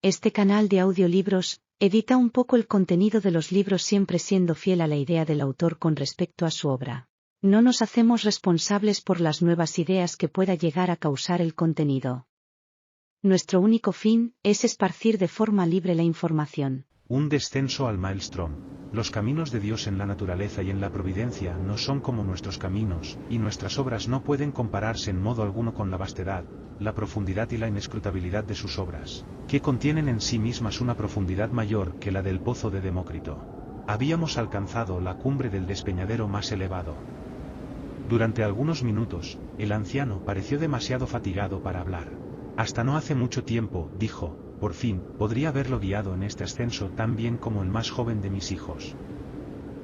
Este canal de audiolibros edita un poco el contenido de los libros siempre siendo fiel a la idea del autor con respecto a su obra. No nos hacemos responsables por las nuevas ideas que pueda llegar a causar el contenido. Nuestro único fin es esparcir de forma libre la información. Un descenso al maelstrom. Los caminos de Dios en la naturaleza y en la providencia no son como nuestros caminos, y nuestras obras no pueden compararse en modo alguno con la vastedad, la profundidad y la inescrutabilidad de sus obras, que contienen en sí mismas una profundidad mayor que la del pozo de Demócrito. Habíamos alcanzado la cumbre del despeñadero más elevado. Durante algunos minutos, el anciano pareció demasiado fatigado para hablar. Hasta no hace mucho tiempo, dijo, por fin, podría haberlo guiado en este ascenso tan bien como el más joven de mis hijos.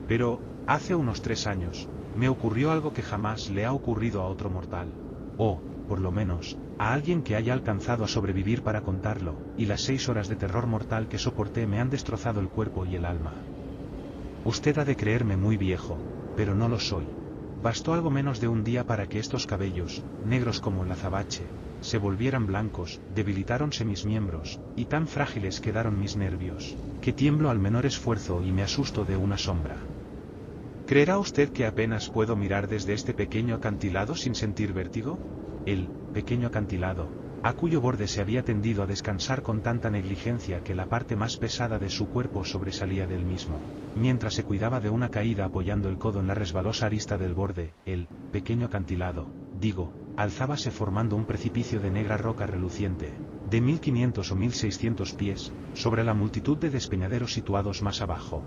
Pero, hace unos 3 años, me ocurrió algo que jamás le ha ocurrido a otro mortal. O, por lo menos, a alguien que haya alcanzado a sobrevivir para contarlo, y las 6 horas de terror mortal que soporté me han destrozado el cuerpo y el alma. Usted ha de creerme muy viejo, pero no lo soy. Bastó algo menos de un día para que estos cabellos, negros como el azabache, se volvieran blancos, debilitáronse mis miembros, y tan frágiles quedaron mis nervios, que tiemblo al menor esfuerzo y me asusto de una sombra. ¿Creerá usted que apenas puedo mirar desde este pequeño acantilado sin sentir vértigo? El pequeño acantilado, a cuyo borde se había tendido a descansar con tanta negligencia que la parte más pesada de su cuerpo sobresalía del mismo, mientras se cuidaba de una caída apoyando el codo en la resbalosa arista del borde. El pequeño acantilado, digo, alzábase formando un precipicio de negra roca reluciente, de 1500 o 1600 pies, sobre la multitud de despeñaderos situados más abajo.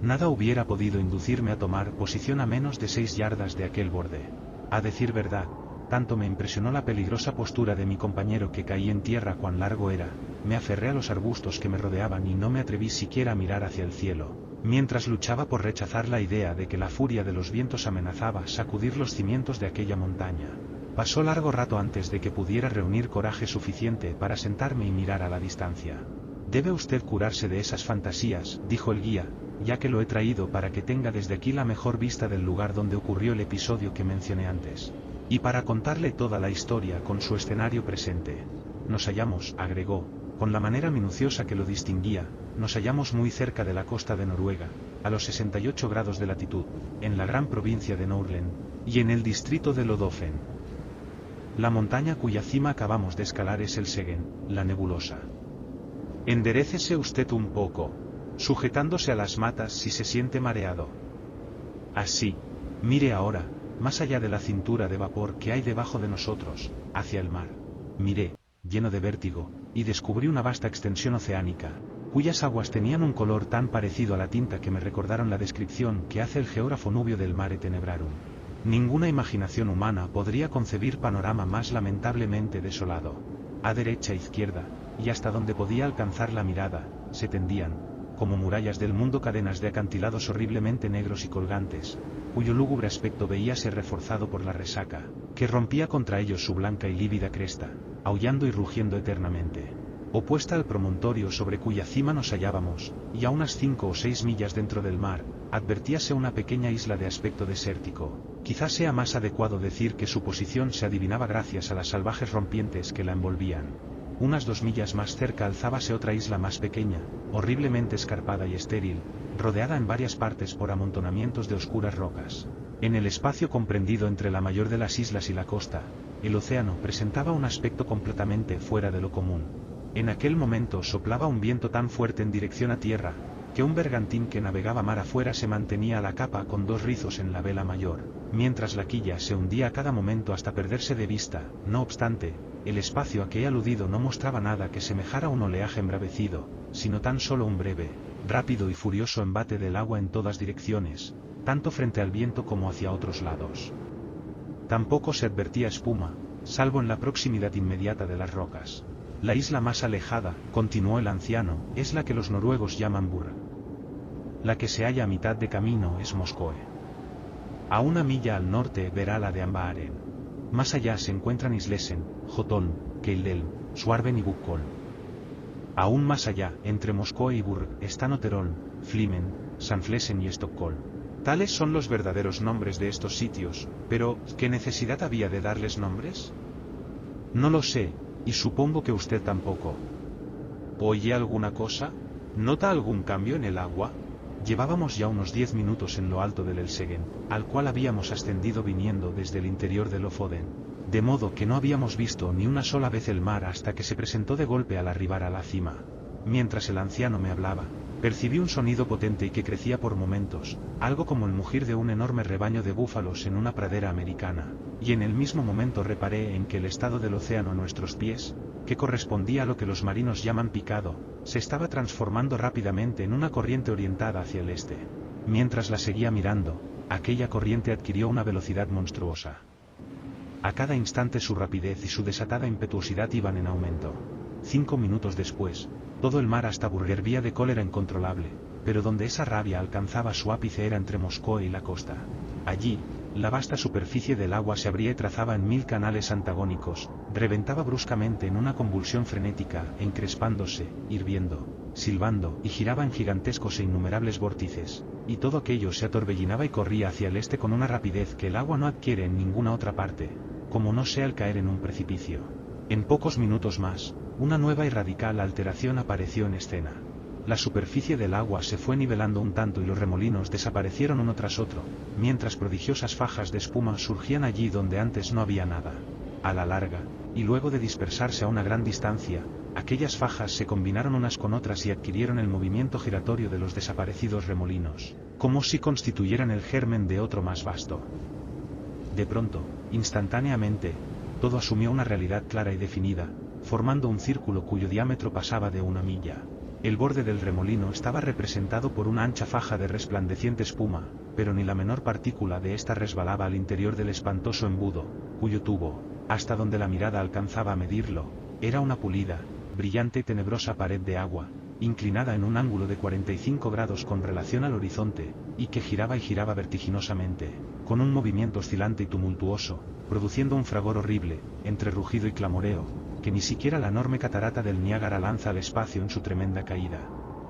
Nada hubiera podido inducirme a tomar posición a menos de 6 yardas de aquel borde. A decir verdad, tanto me impresionó la peligrosa postura de mi compañero que caí en tierra cuán largo era, me aferré a los arbustos que me rodeaban y no me atreví siquiera a mirar hacia el cielo, mientras luchaba por rechazar la idea de que la furia de los vientos amenazaba sacudir los cimientos de aquella montaña. Pasó largo rato antes de que pudiera reunir coraje suficiente para sentarme y mirar a la distancia. Debe usted curarse de esas fantasías, dijo el guía, ya que lo he traído para que tenga desde aquí la mejor vista del lugar donde ocurrió el episodio que mencioné antes. Y para contarle toda la historia con su escenario presente. Nos hallamos, agregó, con la manera minuciosa que lo distinguía, nos hallamos muy cerca de la costa de Noruega, a los 68 grados de latitud, en la gran provincia de Nordland, y en el distrito de Lodofen. La montaña cuya cima acabamos de escalar es el Segen, la nebulosa. Enderécese usted un poco, sujetándose a las matas si se siente mareado. Así, mire ahora, más allá de la cintura de vapor que hay debajo de nosotros, hacia el mar. Miré, lleno de vértigo, y descubrí una vasta extensión oceánica, cuyas aguas tenían un color tan parecido a la tinta que me recordaron la descripción que hace el geógrafo Nubio del Mare Tenebrarum. Ninguna imaginación humana podría concebir panorama más lamentablemente desolado. A derecha e izquierda, y hasta donde podía alcanzar la mirada, se tendían, como murallas del mundo, cadenas de acantilados horriblemente negros y colgantes, cuyo lúgubre aspecto veíase reforzado por la resaca, que rompía contra ellos su blanca y lívida cresta, aullando y rugiendo eternamente. Opuesta al promontorio sobre cuya cima nos hallábamos, y a unas 5 o 6 millas dentro del mar, advertíase una pequeña isla de aspecto desértico. Quizás sea más adecuado decir que su posición se adivinaba gracias a las salvajes rompientes que la envolvían. Unas 2 millas más cerca alzábase otra isla más pequeña, horriblemente escarpada y estéril, rodeada en varias partes por amontonamientos de oscuras rocas. En el espacio comprendido entre la mayor de las islas y la costa, el océano presentaba un aspecto completamente fuera de lo común. En aquel momento soplaba un viento tan fuerte en dirección a tierra, que un bergantín que navegaba mar afuera se mantenía a la capa con 2 rizos en la vela mayor, mientras la quilla se hundía a cada momento hasta perderse de vista. No obstante, el espacio a que he aludido no mostraba nada que semejara a un oleaje embravecido, sino tan solo un breve, rápido y furioso embate del agua en todas direcciones, tanto frente al viento como hacia otros lados. Tampoco se advertía espuma, salvo en la proximidad inmediata de las rocas. La isla más alejada, continuó el anciano, es la que los noruegos llaman Burr. La que se halla a mitad de camino es Moskoe. A 1 milla al norte verá la de Ambaren. Más allá se encuentran Islesen, Jotolm, Keildelm, Swarven y Buckholm. Aún más allá, entre Moskoe y Burr, están Otterholm, Flimen, Sandflesen y Stockholm. Tales son los verdaderos nombres de estos sitios, pero, ¿qué necesidad había de darles nombres? No lo sé, y supongo que usted tampoco. ¿Oye alguna cosa? ¿Nota algún cambio en el agua? Llevábamos ya unos 10 minutos en lo alto del Elsegen, al cual habíamos ascendido viniendo desde el interior de Lofoden, de modo que no habíamos visto ni una sola vez el mar hasta que se presentó de golpe al arribar a la cima. Mientras el anciano me hablaba, percibí un sonido potente y que crecía por momentos, algo como el mugir de un enorme rebaño de búfalos en una pradera americana, y en el mismo momento reparé en que el estado del océano a nuestros pies, que correspondía a lo que los marinos llaman picado, se estaba transformando rápidamente en una corriente orientada hacia el este. Mientras la seguía mirando, aquella corriente adquirió una velocidad monstruosa. A cada instante su rapidez y su desatada impetuosidad iban en aumento. 5 minutos después, todo el mar hasta hervía de cólera incontrolable, pero donde esa rabia alcanzaba su ápice era entre Moscú y la costa. Allí, la vasta superficie del agua se abría y trazaba en 1000 canales antagónicos, reventaba bruscamente en una convulsión frenética, encrespándose, hirviendo, silbando y giraba en gigantescos e innumerables vórtices, y todo aquello se atorbellinaba y corría hacia el este con una rapidez que el agua no adquiere en ninguna otra parte, como no sea el caer en un precipicio. En pocos minutos más, una nueva y radical alteración apareció en escena. La superficie del agua se fue nivelando un tanto y los remolinos desaparecieron uno tras otro, mientras prodigiosas fajas de espuma surgían allí donde antes no había nada. A la larga, y luego de dispersarse a una gran distancia, aquellas fajas se combinaron unas con otras y adquirieron el movimiento giratorio de los desaparecidos remolinos, como si constituyeran el germen de otro más vasto. De pronto, instantáneamente, todo asumió una realidad clara y definida, formando un círculo cuyo diámetro pasaba de 1 milla. El borde del remolino estaba representado por una ancha faja de resplandeciente espuma, pero ni la menor partícula de ésta resbalaba al interior del espantoso embudo, cuyo tubo, hasta donde la mirada alcanzaba a medirlo, era una pulida, brillante y tenebrosa pared de agua, inclinada en un ángulo de 45 grados con relación al horizonte, y que giraba y giraba vertiginosamente, con un movimiento oscilante y tumultuoso, produciendo un fragor horrible, entre rugido y clamoreo, que ni siquiera la enorme catarata del Niágara lanza al espacio en su tremenda caída.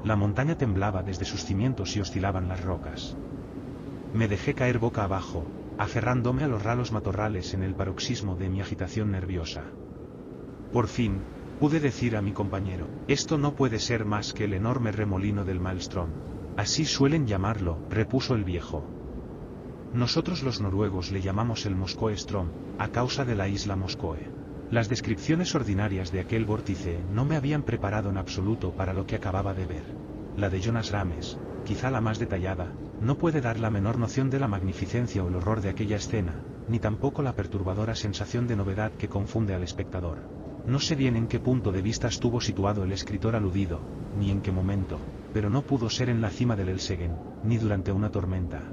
La montaña temblaba desde sus cimientos y oscilaban las rocas. Me dejé caer boca abajo, aferrándome a los ralos matorrales en el paroxismo de mi agitación nerviosa. Por fin, pude decir a mi compañero, esto no puede ser más que el enorme remolino del Maelstrom. Así suelen llamarlo, repuso el viejo. Nosotros los noruegos le llamamos el Moskoe-Ström, a causa de la isla Moskoe. Las descripciones ordinarias de aquel vórtice no me habían preparado en absoluto para lo que acababa de ver. La de Jonas Rames, quizá la más detallada, no puede dar la menor noción de la magnificencia o el horror de aquella escena, ni tampoco la perturbadora sensación de novedad que confunde al espectador. No sé bien en qué punto de vista estuvo situado el escritor aludido, ni en qué momento, pero no pudo ser en la cima del Elsegen, ni durante una tormenta.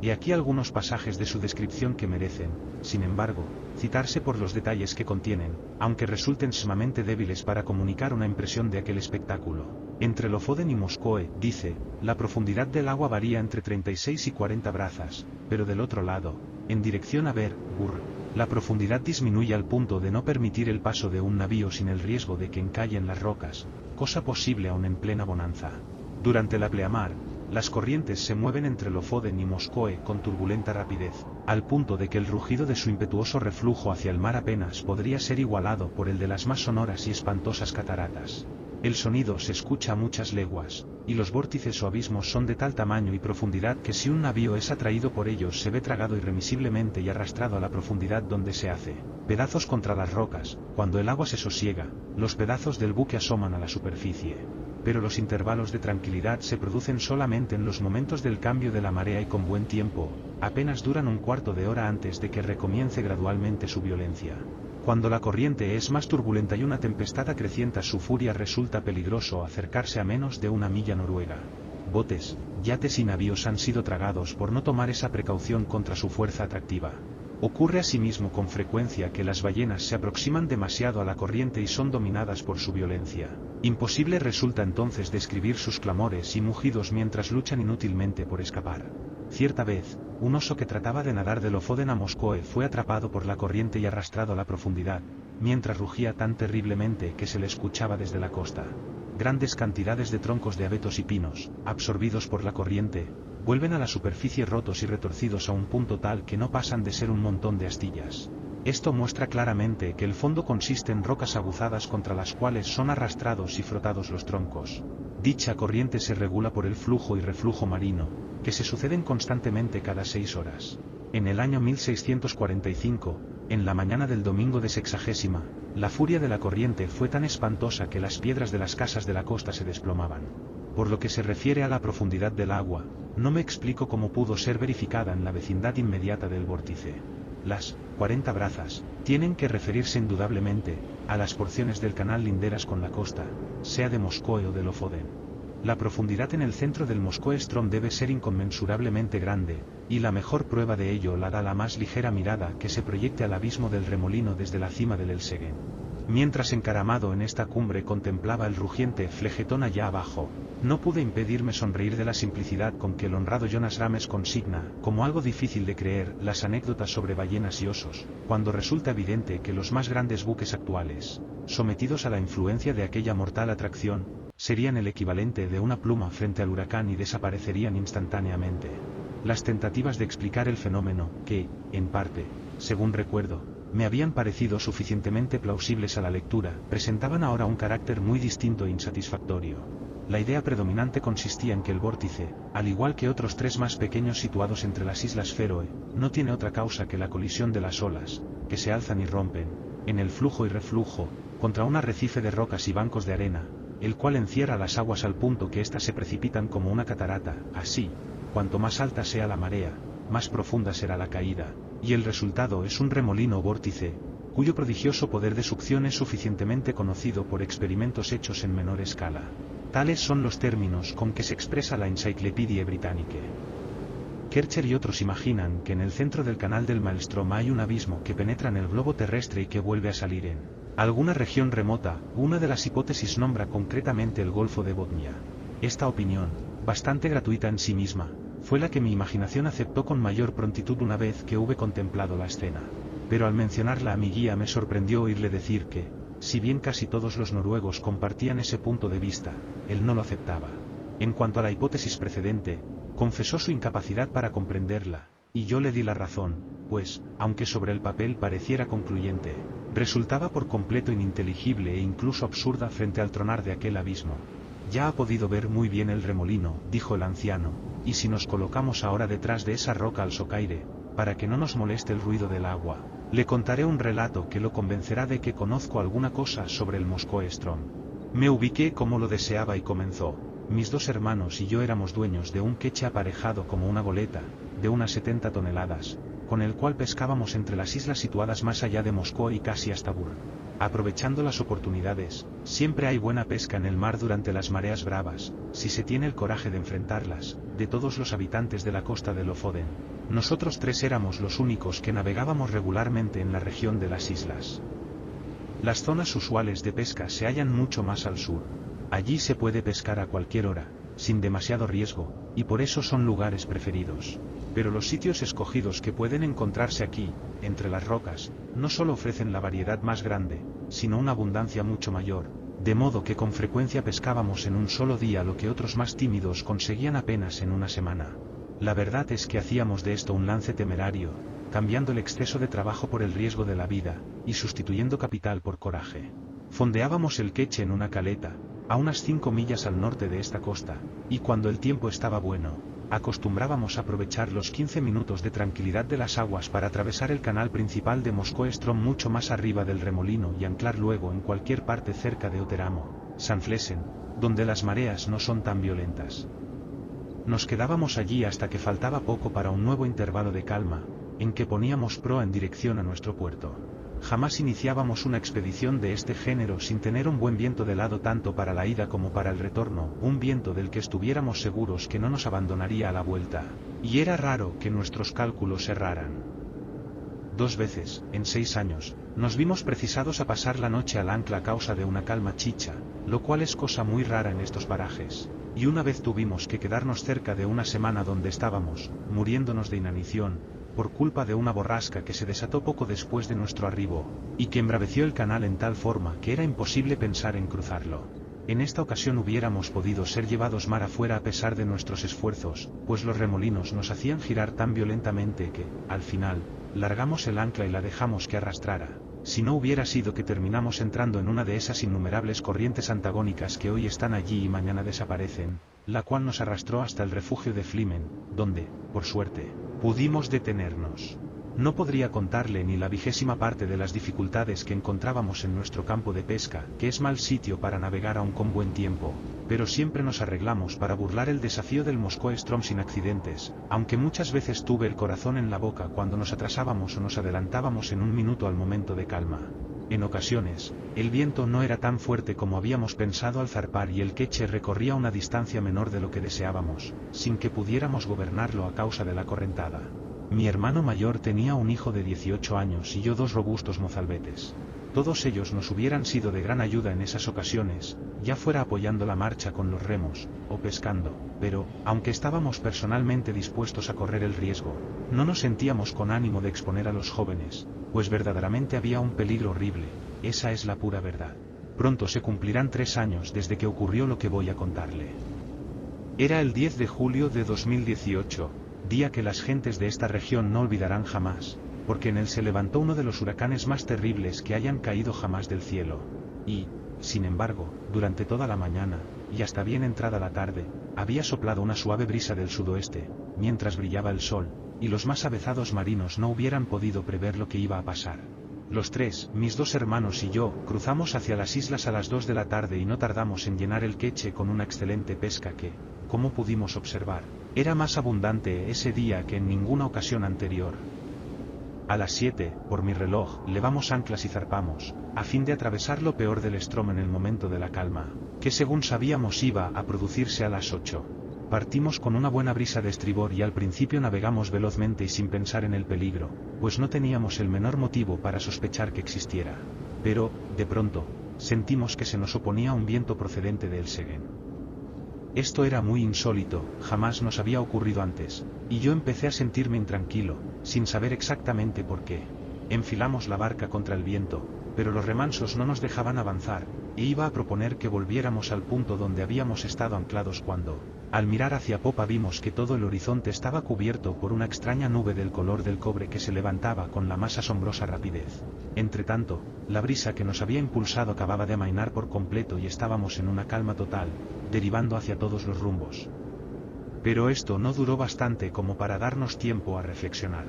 Y aquí algunos pasajes de su descripción que merecen, sin embargo, citarse por los detalles que contienen, aunque resulten sumamente débiles para comunicar una impresión de aquel espectáculo. Entre Lofoden y Moskoe, dice, la profundidad del agua varía entre 36 y 40 brazas, pero del otro lado, en dirección a Gur, la profundidad disminuye al punto de no permitir el paso de un navío sin el riesgo de que encalle en las rocas, cosa posible aún en plena bonanza. Durante la pleamar, las corrientes se mueven entre Lofoden y Moskoe con turbulenta rapidez, al punto de que el rugido de su impetuoso reflujo hacia el mar apenas podría ser igualado por el de las más sonoras y espantosas cataratas. El sonido se escucha a muchas leguas, y los vórtices o abismos son de tal tamaño y profundidad que si un navío es atraído por ellos se ve tragado irremisiblemente y arrastrado a la profundidad donde se hace pedazos contra las rocas. Cuando el agua se sosiega, los pedazos del buque asoman a la superficie. Pero los intervalos de tranquilidad se producen solamente en los momentos del cambio de la marea y con buen tiempo, apenas duran un cuarto de hora antes de que recomience gradualmente su violencia. Cuando la corriente es más turbulenta y una tempestad acrecienta su furia resulta peligroso acercarse a menos de 1 milla noruega. Botes, yates y navíos han sido tragados por no tomar esa precaución contra su fuerza atractiva. Ocurre asimismo con frecuencia que las ballenas se aproximan demasiado a la corriente y son dominadas por su violencia. Imposible resulta entonces describir sus clamores y mugidos mientras luchan inútilmente por escapar. Cierta vez, un oso que trataba de nadar de Lofoden a Moskoe fue atrapado por la corriente y arrastrado a la profundidad, mientras rugía tan terriblemente que se le escuchaba desde la costa. Grandes cantidades de troncos de abetos y pinos, absorbidos por la corriente, vuelven a la superficie rotos y retorcidos a un punto tal que no pasan de ser un montón de astillas. Esto muestra claramente que el fondo consiste en rocas aguzadas contra las cuales son arrastrados y frotados los troncos. Dicha corriente se regula por el flujo y reflujo marino, que se suceden constantemente cada 6 horas. En el año 1645, en la mañana del domingo de Sexagésima, la furia de la corriente fue tan espantosa que las piedras de las casas de la costa se desplomaban. Por lo que se refiere a la profundidad del agua, no me explico cómo pudo ser verificada en la vecindad inmediata del vórtice. Las 40 brazas tienen que referirse indudablemente a las porciones del canal linderas con la costa, sea de Moscoe o de Lofoden. La profundidad en el centro del Moscoe Strom debe ser inconmensurablemente grande, y la mejor prueba de ello la da la más ligera mirada que se proyecte al abismo del remolino desde la cima del Elseggen. Mientras encaramado en esta cumbre contemplaba el rugiente Flegetón allá abajo, no pude impedirme sonreír de la simplicidad con que el honrado Jonas Rames consigna, como algo difícil de creer, las anécdotas sobre ballenas y osos, cuando resulta evidente que los más grandes buques actuales, sometidos a la influencia de aquella mortal atracción, serían el equivalente de una pluma frente al huracán y desaparecerían instantáneamente. Las tentativas de explicar el fenómeno, que, en parte, según recuerdo, me habían parecido suficientemente plausibles a la lectura, presentaban ahora un carácter muy distinto e insatisfactorio. La idea predominante consistía en que el vórtice, al igual que otros 3 más pequeños situados entre las islas Feroe, no tiene otra causa que la colisión de las olas, que se alzan y rompen, en el flujo y reflujo, contra un arrecife de rocas y bancos de arena, el cual encierra las aguas al punto que éstas se precipitan como una catarata. Así, cuanto más alta sea la marea, más profunda será la caída, y el resultado es un remolino o vórtice, cuyo prodigioso poder de succión es suficientemente conocido por experimentos hechos en menor escala. Tales son los términos con que se expresa la Encyclopédie Britannique. Kercher y otros imaginan que en el centro del canal del Maelstrom hay un abismo que penetra en el globo terrestre y que vuelve a salir en alguna región remota. Una de las hipótesis nombra concretamente el Golfo de Botnia. Esta opinión, bastante gratuita en sí misma, fue la que mi imaginación aceptó con mayor prontitud una vez que hube contemplado la escena. Pero al mencionarla a mi guía me sorprendió oírle decir que, si bien casi todos los noruegos compartían ese punto de vista, él no lo aceptaba. En cuanto a la hipótesis precedente, confesó su incapacidad para comprenderla, y yo le di la razón, pues, aunque sobre el papel pareciera concluyente, resultaba por completo ininteligible e incluso absurda frente al tronar de aquel abismo. Ya ha podido ver muy bien el remolino, dijo el anciano, y si nos colocamos ahora detrás de esa roca al socaire, para que no nos moleste el ruido del agua, le contaré un relato que lo convencerá de que conozco alguna cosa sobre el Moscoe Strom. Me ubiqué como lo deseaba y comenzó. Mis 2 hermanos y yo éramos dueños de un queche aparejado como una goleta, de unas 70 toneladas, con el cual pescábamos entre las islas situadas más allá de Moscú y casi hasta Bur. Aprovechando las oportunidades, siempre hay buena pesca en el mar durante las mareas bravas, si se tiene el coraje de enfrentarlas. De todos los habitantes de la costa de Lofoden, nosotros 3 éramos los únicos que navegábamos regularmente en la región de las islas. Las zonas usuales de pesca se hallan mucho más al sur. Allí se puede pescar a cualquier hora, sin demasiado riesgo, y por eso son lugares preferidos. Pero los sitios escogidos que pueden encontrarse aquí, entre las rocas, no solo ofrecen la variedad más grande, sino una abundancia mucho mayor, de modo que con frecuencia pescábamos en un solo día lo que otros más tímidos conseguían apenas en una semana. La verdad es que hacíamos de esto un lance temerario, cambiando el exceso de trabajo por el riesgo de la vida, y sustituyendo capital por coraje. Fondeábamos el queche en una caleta, a unas 5 millas al norte de esta costa, y cuando el tiempo estaba bueno, acostumbrábamos a aprovechar los 15 minutos de tranquilidad de las aguas para atravesar el canal principal de Moscoe Strom mucho más arriba del remolino y anclar luego en cualquier parte cerca de Oteramo, Sandflesen, donde las mareas no son tan violentas. Nos quedábamos allí hasta que faltaba poco para un nuevo intervalo de calma, en que poníamos proa en dirección a nuestro puerto. Jamás iniciábamos una expedición de este género sin tener un buen viento de lado tanto para la ida como para el retorno, un viento del que estuviéramos seguros que no nos abandonaría a la vuelta, y era raro que nuestros cálculos erraran. 2 veces, en 6 años, nos vimos precisados a pasar la noche al ancla a causa de una calma chicha, lo cual es cosa muy rara en estos parajes, y una vez tuvimos que quedarnos cerca de una semana donde estábamos, muriéndonos de inanición, por culpa de una borrasca que se desató poco después de nuestro arribo, y que embraveció el canal en tal forma que era imposible pensar en cruzarlo. En esta ocasión hubiéramos podido ser llevados mar afuera a pesar de nuestros esfuerzos, pues los remolinos nos hacían girar tan violentamente que, al final, largamos el ancla y la dejamos que arrastrara. Si no hubiera sido que terminamos entrando en una de esas innumerables corrientes antagónicas que hoy están allí y mañana desaparecen, la cual nos arrastró hasta el refugio de Flimen, donde, por suerte, pudimos detenernos. No podría contarle ni la 20ª parte de las dificultades que encontrábamos en nuestro campo de pesca, que es mal sitio para navegar aún con buen tiempo, pero siempre nos arreglamos para burlar el desafío del Moskoe Ström sin accidentes, aunque muchas veces tuve el corazón en la boca cuando nos atrasábamos o nos adelantábamos en un minuto al momento de calma. En ocasiones, el viento no era tan fuerte como habíamos pensado al zarpar y el queche recorría una distancia menor de lo que deseábamos, sin que pudiéramos gobernarlo a causa de la correntada. Mi hermano mayor tenía un hijo de 18 años y yo 2 robustos mozalbetes. Todos ellos nos hubieran sido de gran ayuda en esas ocasiones, ya fuera apoyando la marcha con los remos, o pescando, pero, aunque estábamos personalmente dispuestos a correr el riesgo, no nos sentíamos con ánimo de exponer a los jóvenes, pues verdaderamente había un peligro horrible, esa es la pura verdad. Pronto se cumplirán 3 años desde que ocurrió lo que voy a contarle. Era el 10 de julio de 2018, día que las gentes de esta región no olvidarán jamás, porque en él se levantó uno de los huracanes más terribles que hayan caído jamás del cielo. Y, sin embargo, durante toda la mañana, y hasta bien entrada la tarde, había soplado una suave brisa del sudoeste, mientras brillaba el sol, y los más avezados marinos no hubieran podido prever lo que iba a pasar. Los 3, mis 2 hermanos y yo, cruzamos hacia las islas a las 2 de la tarde y no tardamos en llenar el queche con una excelente pesca que, como pudimos observar, era más abundante ese día que en ninguna ocasión anterior. A las 7, por mi reloj, levamos anclas y zarpamos, a fin de atravesar lo peor del Ström en el momento de la calma, que según sabíamos iba a producirse a las 8. Partimos con una buena brisa de estribor y al principio navegamos velozmente y sin pensar en el peligro, pues no teníamos el menor motivo para sospechar que existiera. Pero, de pronto, sentimos que se nos oponía un viento procedente del Segen. Esto era muy insólito, jamás nos había ocurrido antes, y yo empecé a sentirme intranquilo, sin saber exactamente por qué. Enfilamos la barca contra el viento, pero los remansos no nos dejaban avanzar, e iba a proponer que volviéramos al punto donde habíamos estado anclados cuando, al mirar hacia popa vimos que todo el horizonte estaba cubierto por una extraña nube del color del cobre que se levantaba con la más asombrosa rapidez. Entretanto, la brisa que nos había impulsado acababa de amainar por completo y estábamos en una calma total, derivando hacia todos los rumbos. Pero esto no duró bastante como para darnos tiempo a reflexionar.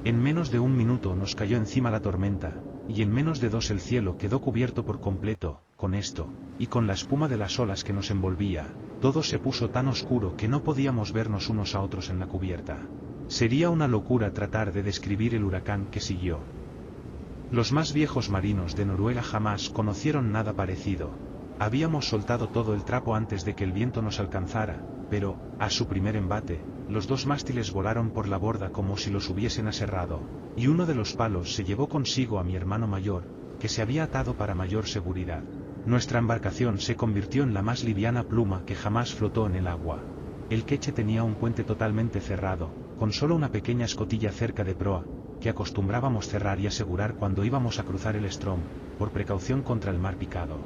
En menos de un minuto nos cayó encima la tormenta, y en menos de 2 el cielo quedó cubierto por completo. Con esto, y con la espuma de las olas que nos envolvía, todo se puso tan oscuro que no podíamos vernos unos a otros en la cubierta. Sería una locura tratar de describir el huracán que siguió. Los más viejos marinos de Noruega jamás conocieron nada parecido. Habíamos soltado todo el trapo antes de que el viento nos alcanzara, pero, a su primer embate, los 2 mástiles volaron por la borda como si los hubiesen aserrado, y uno de los palos se llevó consigo a mi hermano mayor, que se había atado para mayor seguridad. Nuestra embarcación se convirtió en la más liviana pluma que jamás flotó en el agua. El queche tenía un puente totalmente cerrado, con solo una pequeña escotilla cerca de proa, que acostumbrábamos cerrar y asegurar cuando íbamos a cruzar el Ström, por precaución contra el mar picado.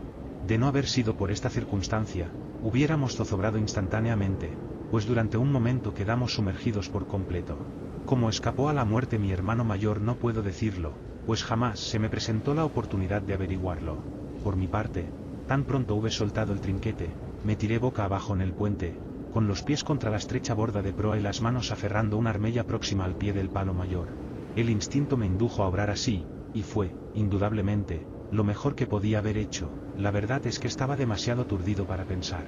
De no haber sido por esta circunstancia, hubiéramos zozobrado instantáneamente, pues durante un momento quedamos sumergidos por completo. Cómo escapó a la muerte mi hermano mayor no puedo decirlo, pues jamás se me presentó la oportunidad de averiguarlo. Por mi parte, tan pronto hube soltado el trinquete, me tiré boca abajo en el puente, con los pies contra la estrecha borda de proa y las manos aferrando una armella próxima al pie del palo mayor. El instinto me indujo a obrar así, y fue, indudablemente, lo mejor que podía haber hecho. La verdad es que estaba demasiado aturdido para pensar.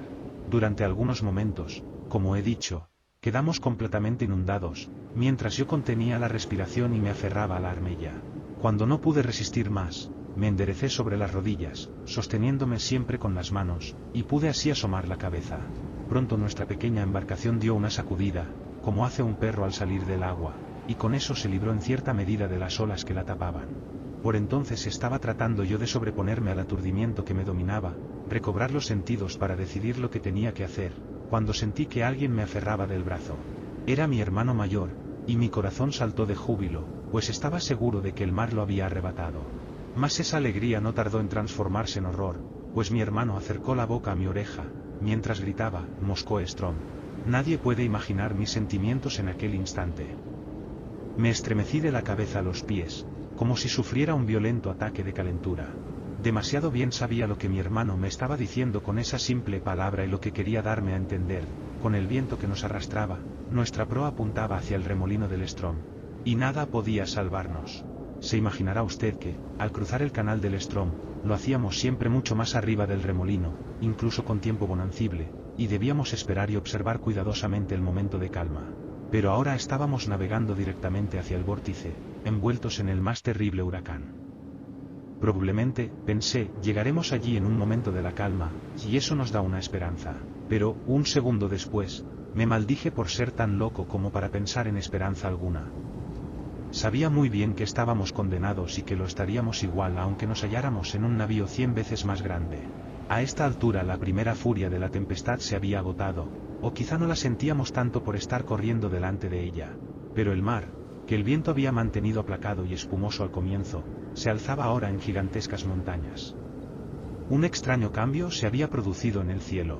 Durante algunos momentos, como he dicho, quedamos completamente inundados, mientras yo contenía la respiración y me aferraba a la armella. Cuando no pude resistir más, me enderecé sobre las rodillas, sosteniéndome siempre con las manos, y pude así asomar la cabeza. Pronto nuestra pequeña embarcación dio una sacudida, como hace un perro al salir del agua, y con eso se libró en cierta medida de las olas que la tapaban. Por entonces estaba tratando yo de sobreponerme al aturdimiento que me dominaba, recobrar los sentidos para decidir lo que tenía que hacer, cuando sentí que alguien me aferraba del brazo. Era mi hermano mayor, y mi corazón saltó de júbilo, pues estaba seguro de que el mar lo había arrebatado. Mas esa alegría no tardó en transformarse en horror, pues mi hermano acercó la boca a mi oreja, mientras gritaba, «Moskoe Ström». Nadie puede imaginar mis sentimientos en aquel instante. Me estremecí de la cabeza a los pies, como si sufriera un violento ataque de calentura. Demasiado bien sabía lo que mi hermano me estaba diciendo con esa simple palabra y lo que quería darme a entender. Con el viento que nos arrastraba, nuestra proa apuntaba hacia el remolino del Strom. Y nada podía salvarnos. Se imaginará usted que, al cruzar el canal del Strom, lo hacíamos siempre mucho más arriba del remolino, incluso con tiempo bonancible, y debíamos esperar y observar cuidadosamente el momento de calma. Pero ahora estábamos navegando directamente hacia el vórtice, envueltos en el más terrible huracán. Probablemente, pensé, llegaremos allí en un momento de la calma, y eso nos da una esperanza. Pero, un segundo después, me maldije por ser tan loco como para pensar en esperanza alguna. Sabía muy bien que estábamos condenados y que lo estaríamos igual aunque nos halláramos en un navío 100 veces más grande. A esta altura la primera furia de la tempestad se había agotado, o quizá no la sentíamos tanto por estar corriendo delante de ella. Pero el mar, que el viento había mantenido aplacado y espumoso al comienzo, se alzaba ahora en gigantescas montañas. Un extraño cambio se había producido en el cielo.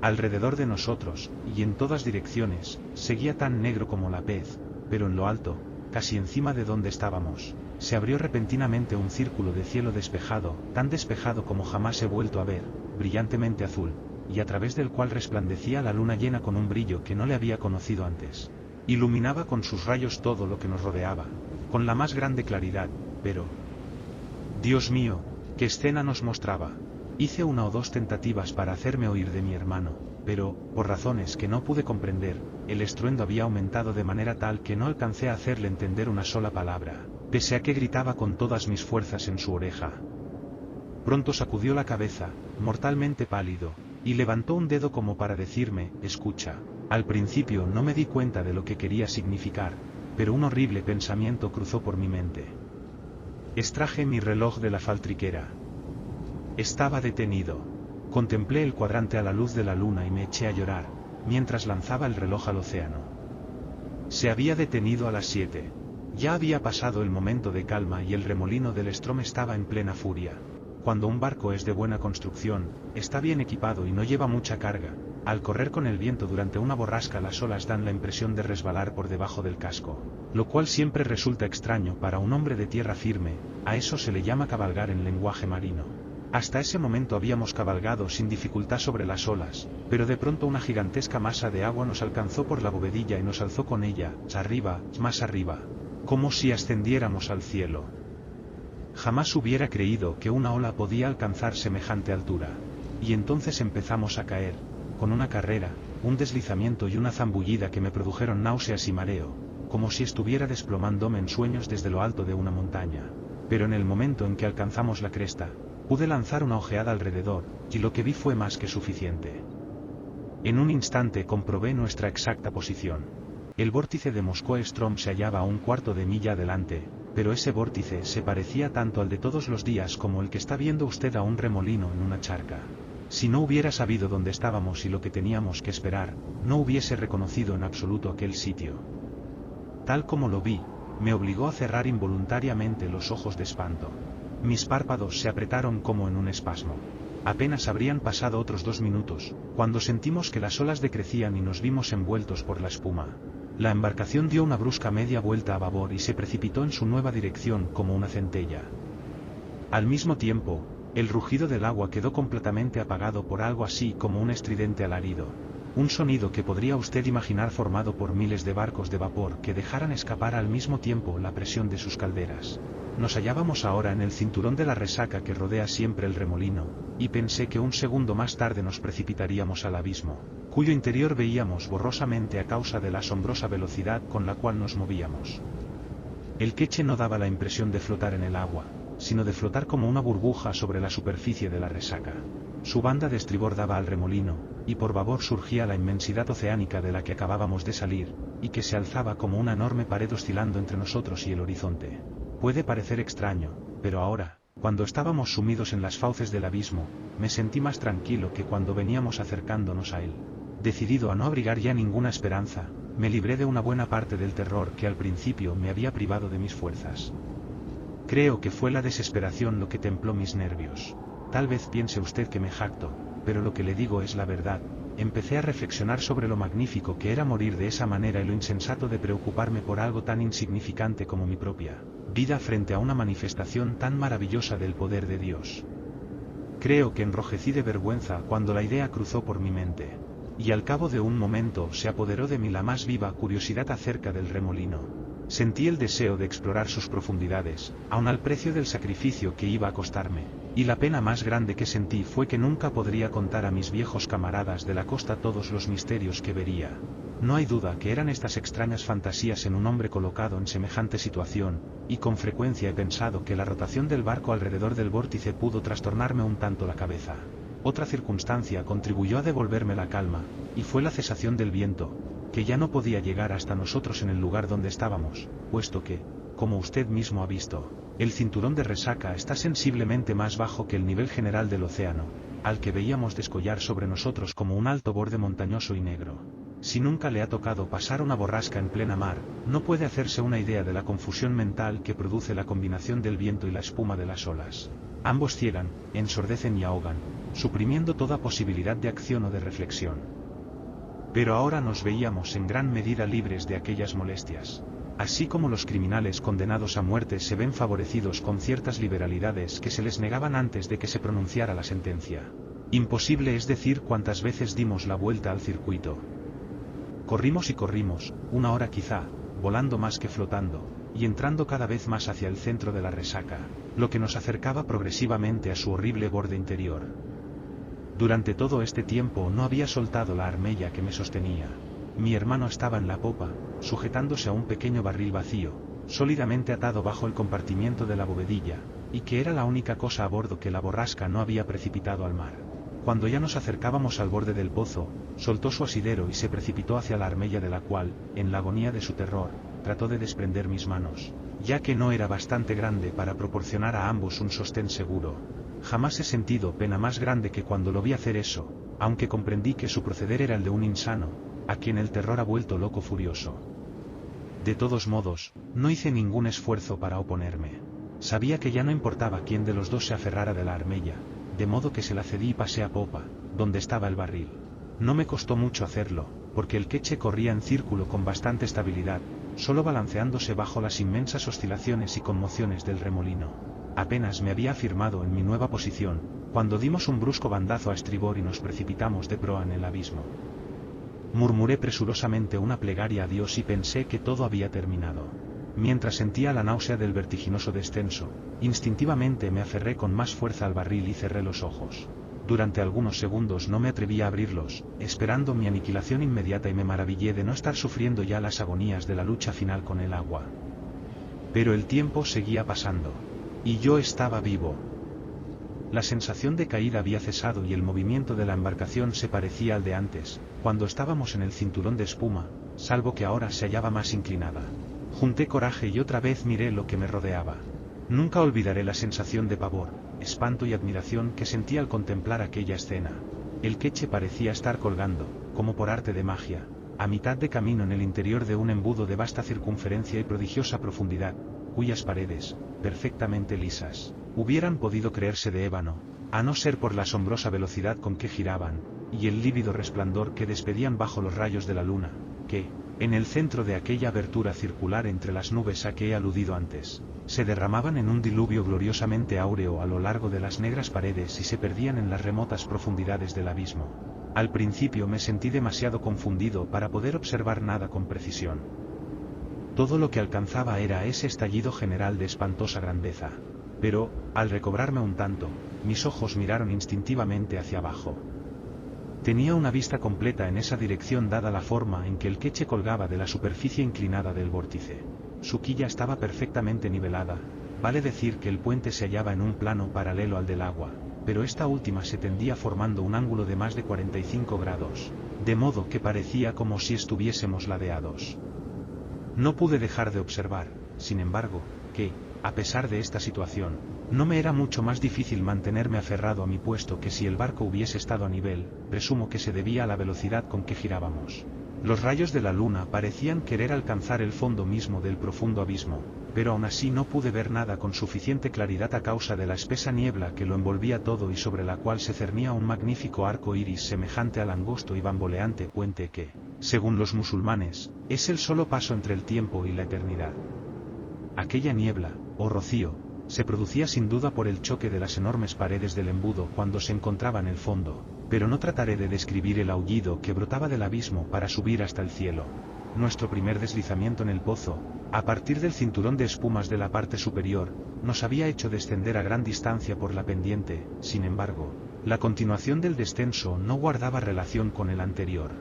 Alrededor de nosotros, y en todas direcciones, seguía tan negro como la pez, pero en lo alto, casi encima de donde estábamos, se abrió repentinamente un círculo de cielo despejado, tan despejado como jamás he vuelto a ver, brillantemente azul, y a través del cual resplandecía la luna llena con un brillo que no le había conocido antes. Iluminaba con sus rayos todo lo que nos rodeaba, con la más grande claridad, pero... Dios mío, ¿qué escena nos mostraba? Hice una o dos tentativas para hacerme oír de mi hermano, pero, por razones que no pude comprender, el estruendo había aumentado de manera tal que no alcancé a hacerle entender una sola palabra, pese a que gritaba con todas mis fuerzas en su oreja. Pronto sacudió la cabeza, mortalmente pálido, y levantó un dedo como para decirme, escucha. Al principio no me di cuenta de lo que quería significar, pero un horrible pensamiento cruzó por mi mente. Extraje mi reloj de la faltriquera. Estaba detenido. Contemplé el cuadrante a la luz de la luna y me eché a llorar, mientras lanzaba el reloj al océano. Se había detenido a las 7. Ya había pasado el momento de calma y el remolino del Strom estaba en plena furia. Cuando un barco es de buena construcción, está bien equipado y no lleva mucha carga, al correr con el viento durante una borrasca las olas dan la impresión de resbalar por debajo del casco, lo cual siempre resulta extraño para un hombre de tierra firme. A eso se le llama cabalgar en lenguaje marino. Hasta ese momento habíamos cabalgado sin dificultad sobre las olas, pero de pronto una gigantesca masa de agua nos alcanzó por la bovedilla y nos alzó con ella, arriba, más arriba, como si ascendiéramos al cielo. Jamás hubiera creído que una ola podía alcanzar semejante altura. Y entonces empezamos a caer, con una carrera, un deslizamiento y una zambullida que me produjeron náuseas y mareo, como si estuviera desplomándome en sueños desde lo alto de una montaña. Pero en el momento en que alcanzamos la cresta, pude lanzar una ojeada alrededor, y lo que vi fue más que suficiente. En un instante comprobé nuestra exacta posición. El vórtice de Moscow-Strom se hallaba a un cuarto de milla adelante, pero ese vórtice se parecía tanto al de todos los días como el que está viendo usted a un remolino en una charca. Si no hubiera sabido dónde estábamos y lo que teníamos que esperar, no hubiese reconocido en absoluto aquel sitio. Tal como lo vi, me obligó a cerrar involuntariamente los ojos de espanto. Mis párpados se apretaron como en un espasmo. Apenas habrían pasado otros 2 minutos, cuando sentimos que las olas decrecían y nos vimos envueltos por la espuma. La embarcación dio una brusca media vuelta a babor y se precipitó en su nueva dirección como una centella. Al mismo tiempo, el rugido del agua quedó completamente apagado por algo así como un estridente alarido. Un sonido que podría usted imaginar formado por miles de barcos de vapor que dejaran escapar al mismo tiempo la presión de sus calderas. Nos hallábamos ahora en el cinturón de la resaca que rodea siempre el remolino, y pensé que un segundo más tarde nos precipitaríamos al abismo, cuyo interior veíamos borrosamente a causa de la asombrosa velocidad con la cual nos movíamos. El queche no daba la impresión de flotar en el agua, sino de flotar como una burbuja sobre la superficie de la resaca. Su banda de estribor daba al remolino, y por babor surgía la inmensidad oceánica de la que acabábamos de salir, y que se alzaba como una enorme pared oscilando entre nosotros y el horizonte. Puede parecer extraño, pero ahora, cuando estábamos sumidos en las fauces del abismo, me sentí más tranquilo que cuando veníamos acercándonos a él. Decidido a no abrigar ya ninguna esperanza, me libré de una buena parte del terror que al principio me había privado de mis fuerzas. Creo que fue la desesperación lo que templó mis nervios. Tal vez piense usted que me jacto, pero lo que le digo es la verdad, empecé a reflexionar sobre lo magnífico que era morir de esa manera y lo insensato de preocuparme por algo tan insignificante como mi propia vida frente a una manifestación tan maravillosa del poder de Dios. Creo que enrojecí de vergüenza cuando la idea cruzó por mi mente, y al cabo de un momento se apoderó de mí la más viva curiosidad acerca del remolino. Sentí el deseo de explorar sus profundidades, aun al precio del sacrificio que iba a costarme, y la pena más grande que sentí fue que nunca podría contar a mis viejos camaradas de la costa todos los misterios que vería. No hay duda que eran estas extrañas fantasías en un hombre colocado en semejante situación, y con frecuencia he pensado que la rotación del barco alrededor del vórtice pudo trastornarme un tanto la cabeza. Otra circunstancia contribuyó a devolverme la calma, y fue la cesación del viento, que ya no podía llegar hasta nosotros en el lugar donde estábamos, puesto que, como usted mismo ha visto, el cinturón de resaca está sensiblemente más bajo que el nivel general del océano, al que veíamos descollar sobre nosotros como un alto borde montañoso y negro. Si nunca le ha tocado pasar una borrasca en plena mar, no puede hacerse una idea de la confusión mental que produce la combinación del viento y la espuma de las olas. Ambos ciegan, ensordecen y ahogan, suprimiendo toda posibilidad de acción o de reflexión. Pero ahora nos veíamos en gran medida libres de aquellas molestias. Así como los criminales condenados a muerte se ven favorecidos con ciertas liberalidades que se les negaban antes de que se pronunciara la sentencia. Imposible es decir cuántas veces dimos la vuelta al circuito. Corrimos y corrimos, una hora quizá, volando más que flotando, y entrando cada vez más hacia el centro de la resaca, lo que nos acercaba progresivamente a su horrible borde interior. Durante todo este tiempo no había soltado la armella que me sostenía. Mi hermano estaba en la popa, sujetándose a un pequeño barril vacío, sólidamente atado bajo el compartimiento de la bovedilla, y que era la única cosa a bordo que la borrasca no había precipitado al mar. Cuando ya nos acercábamos al borde del pozo, soltó su asidero y se precipitó hacia la armella de la cual, en la agonía de su terror, trató de desprender mis manos, ya que no era bastante grande para proporcionar a ambos un sostén seguro. Jamás he sentido pena más grande que cuando lo vi hacer eso, aunque comprendí que su proceder era el de un insano, a quien el terror ha vuelto loco furioso. De todos modos, no hice ningún esfuerzo para oponerme. Sabía que ya no importaba quién de los dos se aferrara de la armella, de modo que se la cedí y pasé a popa, donde estaba el barril. No me costó mucho hacerlo, porque el queche corría en círculo con bastante estabilidad, solo balanceándose bajo las inmensas oscilaciones y conmociones del remolino. Apenas me había afirmado en mi nueva posición, cuando dimos un brusco bandazo a estribor y nos precipitamos de proa en el abismo. Murmuré presurosamente una plegaria a Dios y pensé que todo había terminado. Mientras sentía la náusea del vertiginoso descenso, instintivamente me aferré con más fuerza al barril y cerré los ojos. Durante algunos segundos no me atreví a abrirlos, esperando mi aniquilación inmediata, y me maravillé de no estar sufriendo ya las agonías de la lucha final con el agua. Pero el tiempo seguía pasando. Y yo estaba vivo. La sensación de caída había cesado y el movimiento de la embarcación se parecía al de antes, cuando estábamos en el cinturón de espuma, salvo que ahora se hallaba más inclinada. Junté coraje y otra vez miré lo que me rodeaba. Nunca olvidaré la sensación de pavor, espanto y admiración que sentí al contemplar aquella escena. El queche parecía estar colgando, como por arte de magia, a mitad de camino en el interior de un embudo de vasta circunferencia y prodigiosa profundidad, cuyas paredes, perfectamente lisas, hubieran podido creerse de ébano, a no ser por la asombrosa velocidad con que giraban, y el lívido resplandor que despedían bajo los rayos de la luna, que, en el centro de aquella abertura circular entre las nubes a que he aludido antes, se derramaban en un diluvio gloriosamente áureo a lo largo de las negras paredes y se perdían en las remotas profundidades del abismo. Al principio me sentí demasiado confundido para poder observar nada con precisión. Todo lo que alcanzaba era ese estallido general de espantosa grandeza. Pero, al recobrarme un tanto, mis ojos miraron instintivamente hacia abajo. Tenía una vista completa en esa dirección dada la forma en que el queche colgaba de la superficie inclinada del vórtice. Su quilla estaba perfectamente nivelada, vale decir que el puente se hallaba en un plano paralelo al del agua, pero esta última se tendía formando un ángulo de más de 45 grados, de modo que parecía como si estuviésemos ladeados. No pude dejar de observar, sin embargo, que, a pesar de esta situación, no me era mucho más difícil mantenerme aferrado a mi puesto que si el barco hubiese estado a nivel. Presumo que se debía a la velocidad con que girábamos. Los rayos de la luna parecían querer alcanzar el fondo mismo del profundo abismo, pero aún así no pude ver nada con suficiente claridad a causa de la espesa niebla que lo envolvía todo y sobre la cual se cernía un magnífico arco iris semejante al angosto y bamboleante puente que, según los musulmanes, es el solo paso entre el tiempo y la eternidad. Aquella niebla, o rocío, se producía sin duda por el choque de las enormes paredes del embudo cuando se encontraba en el fondo, pero no trataré de describir el aullido que brotaba del abismo para subir hasta el cielo. Nuestro primer deslizamiento en el pozo, a partir del cinturón de espumas de la parte superior, nos había hecho descender a gran distancia por la pendiente. Sin embargo, la continuación del descenso no guardaba relación con el anterior.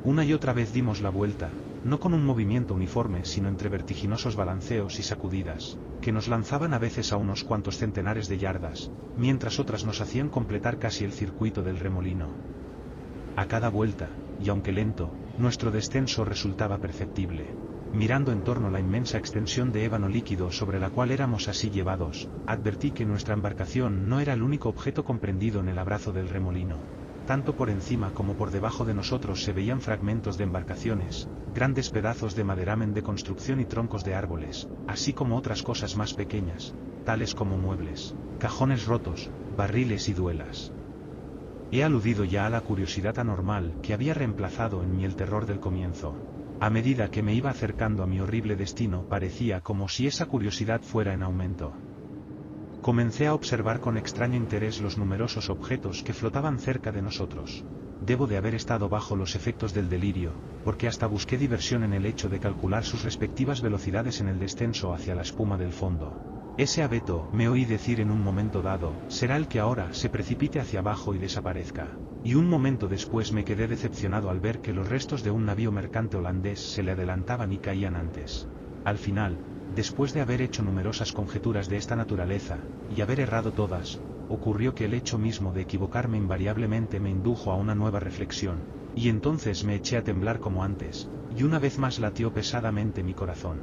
Una y otra vez dimos la vuelta, no con un movimiento uniforme sino entre vertiginosos balanceos y sacudidas, que nos lanzaban a veces a unos cuantos centenares de yardas, mientras otras nos hacían completar casi el circuito del remolino. A cada vuelta, y aunque lento, nuestro descenso resultaba perceptible. Mirando en torno a la inmensa extensión de ébano líquido sobre la cual éramos así llevados, advertí que nuestra embarcación no era el único objeto comprendido en el abrazo del remolino. Tanto por encima como por debajo de nosotros se veían fragmentos de embarcaciones, grandes pedazos de maderamen de construcción y troncos de árboles, así como otras cosas más pequeñas, tales como muebles, cajones rotos, barriles y duelas. He aludido ya a la curiosidad anormal que había reemplazado en mí el terror del comienzo. A medida que me iba acercando a mi horrible destino parecía como si esa curiosidad fuera en aumento. Comencé a observar con extraño interés los numerosos objetos que flotaban cerca de nosotros. Debo de haber estado bajo los efectos del delirio, porque hasta busqué diversión en el hecho de calcular sus respectivas velocidades en el descenso hacia la espuma del fondo. Ese abeto, me oí decir en un momento dado, será el que ahora se precipite hacia abajo y desaparezca. Y un momento después me quedé decepcionado al ver que los restos de un navío mercante holandés se le adelantaban y caían antes. Al final, después de haber hecho numerosas conjeturas de esta naturaleza, y haber errado todas, ocurrió que el hecho mismo de equivocarme invariablemente me indujo a una nueva reflexión, y entonces me eché a temblar como antes, y una vez más latió pesadamente mi corazón.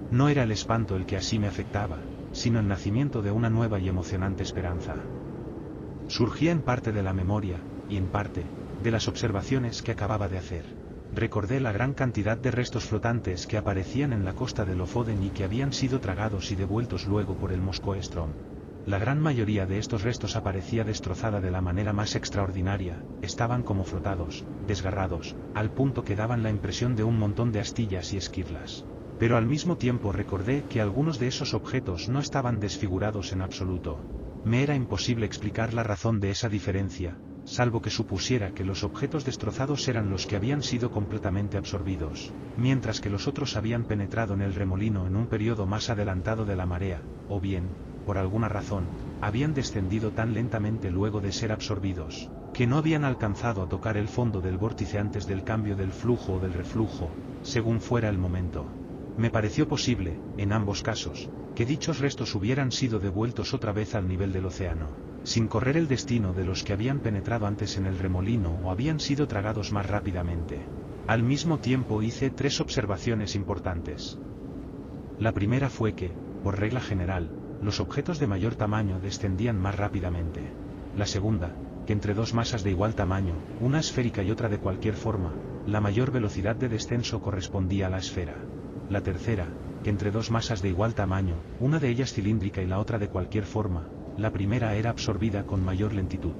No era el espanto el que así me afectaba, sino el nacimiento de una nueva y emocionante esperanza. Surgía en parte de la memoria, y en parte, de las observaciones que acababa de hacer. Recordé la gran cantidad de restos flotantes que aparecían en la costa de Lofoden y que habían sido tragados y devueltos luego por el Moskoe Ström. La gran mayoría de estos restos aparecía destrozada de la manera más extraordinaria, estaban como flotados, desgarrados, al punto que daban la impresión de un montón de astillas y esquirlas. Pero al mismo tiempo recordé que algunos de esos objetos no estaban desfigurados en absoluto. Me era imposible explicar la razón de esa diferencia, salvo que supusiera que los objetos destrozados eran los que habían sido completamente absorbidos, mientras que los otros habían penetrado en el remolino en un periodo más adelantado de la marea, o bien, por alguna razón, habían descendido tan lentamente luego de ser absorbidos, que no habían alcanzado a tocar el fondo del vórtice antes del cambio del flujo o del reflujo, según fuera el momento. Me pareció posible, en ambos casos, que dichos restos hubieran sido devueltos otra vez al nivel del océano, sin correr el destino de los que habían penetrado antes en el remolino o habían sido tragados más rápidamente. Al mismo tiempo hice 3 observaciones importantes. La primera fue que, por regla general, los objetos de mayor tamaño descendían más rápidamente. La segunda, que entre 2 masas de igual tamaño, una esférica y otra de cualquier forma, la mayor velocidad de descenso correspondía a la esfera. La tercera, que entre 2 masas de igual tamaño, una de ellas cilíndrica y la otra de cualquier forma, la primera era absorbida con mayor lentitud.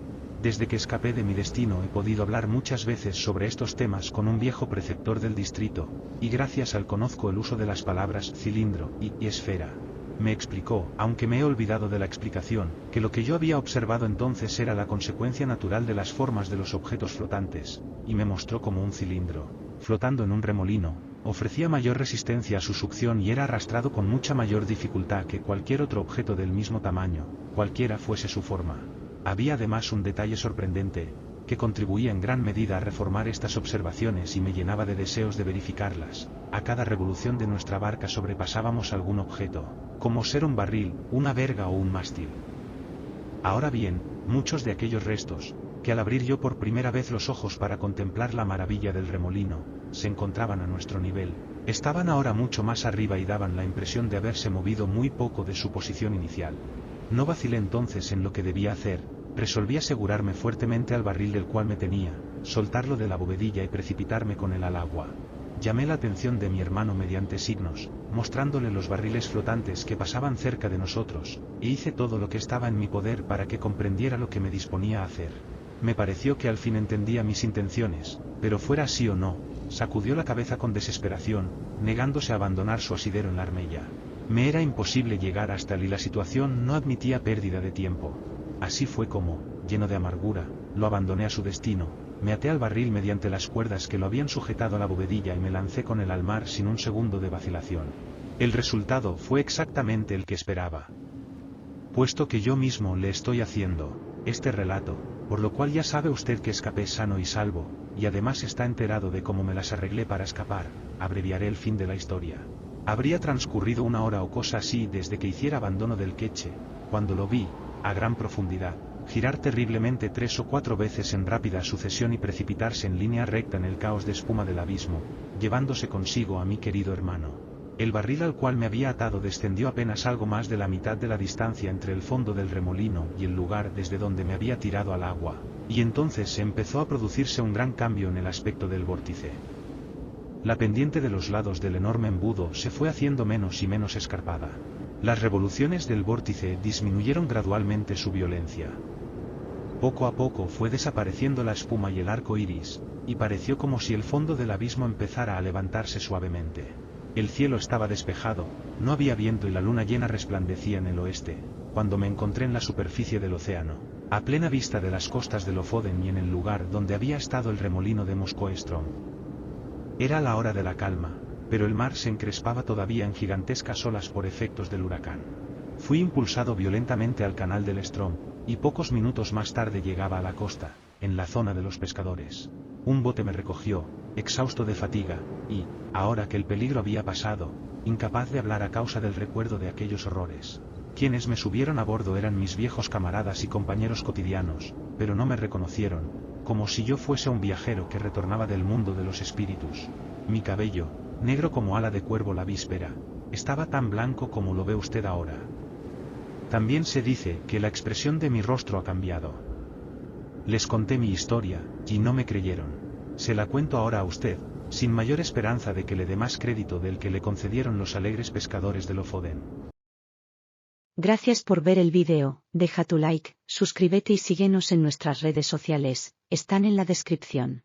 Desde que escapé de mi destino he podido hablar muchas veces sobre estos temas con un viejo preceptor del distrito, y gracias al conozco el uso de las palabras cilindro y esfera. Me explicó, aunque me he olvidado de la explicación, que lo que yo había observado entonces era la consecuencia natural de las formas de los objetos flotantes, y me mostró como un cilindro, flotando en un remolino, ofrecía mayor resistencia a su succión y era arrastrado con mucha mayor dificultad que cualquier otro objeto del mismo tamaño, cualquiera fuese su forma. Había además un detalle sorprendente, que contribuía en gran medida a reformar estas observaciones y me llenaba de deseos de verificarlas. A cada revolución de nuestra barca sobrepasábamos algún objeto, como ser un barril, una verga o un mástil. Ahora bien, muchos de aquellos restos, que al abrir yo por primera vez los ojos para contemplar la maravilla del remolino, se encontraban a nuestro nivel, estaban ahora mucho más arriba y daban la impresión de haberse movido muy poco de su posición inicial. No vacilé entonces en lo que debía hacer, Resolví asegurarme fuertemente al barril del cual me tenía, soltarlo de la bovedilla y precipitarme con él al agua. Llamé la atención de mi hermano mediante signos, mostrándole los barriles flotantes que pasaban cerca de nosotros, e hice todo lo que estaba en mi poder para que comprendiera lo que me disponía a hacer. Me pareció que al fin entendía mis intenciones, pero fuera así o no, sacudió la cabeza con desesperación, negándose a abandonar su asidero en la armella. Me era imposible llegar hasta él y la situación no admitía pérdida de tiempo. Así fue como, lleno de amargura, lo abandoné a su destino, me até al barril mediante las cuerdas que lo habían sujetado a la bovedilla y me lancé con él al mar sin un segundo de vacilación. El resultado fue exactamente el que esperaba. Puesto que yo mismo le estoy haciendo este relato, por lo cual ya sabe usted que escapé sano y salvo, y además está enterado de cómo me las arreglé para escapar, abreviaré el fin de la historia. Habría transcurrido 1 hora o cosa así desde que hiciera abandono del queche, cuando lo vi, a gran profundidad, girar terriblemente 3 o 4 veces en rápida sucesión y precipitarse en línea recta en el caos de espuma del abismo, llevándose consigo a mi querido hermano. El barril al cual me había atado descendió apenas algo más de la mitad de la distancia entre el fondo del remolino y el lugar desde donde me había tirado al agua, y entonces empezó a producirse un gran cambio en el aspecto del vórtice. La pendiente de los lados del enorme embudo se fue haciendo menos y menos escarpada. Las revoluciones del vórtice disminuyeron gradualmente su violencia. Poco a poco fue desapareciendo la espuma y el arco iris, y pareció como si el fondo del abismo empezara a levantarse suavemente. El cielo estaba despejado, no había viento y la luna llena resplandecía en el oeste, cuando me encontré en la superficie del océano, a plena vista de las costas de Lofoden y en el lugar donde había estado el remolino de Moskoe-Ström. Era la hora de la calma, pero el mar se encrespaba todavía en gigantescas olas por efectos del huracán. Fui impulsado violentamente al canal del Ström, y pocos minutos más tarde llegaba a la costa, en la zona de los pescadores. Un bote me recogió, exhausto de fatiga, y, ahora que el peligro había pasado, incapaz de hablar a causa del recuerdo de aquellos horrores. Quienes me subieron a bordo eran mis viejos camaradas y compañeros cotidianos, pero no me reconocieron, como si yo fuese un viajero que retornaba del mundo de los espíritus. Mi cabello, negro como ala de cuervo la víspera, estaba tan blanco como lo ve usted ahora. También se dice que la expresión de mi rostro ha cambiado. Les conté mi historia, y no me creyeron. Se la cuento ahora a usted, sin mayor esperanza de que le dé más crédito del que le concedieron los alegres pescadores de Lofoden. Gracias por ver el vídeo, deja tu like, suscríbete y síguenos en nuestras redes sociales, están en la descripción.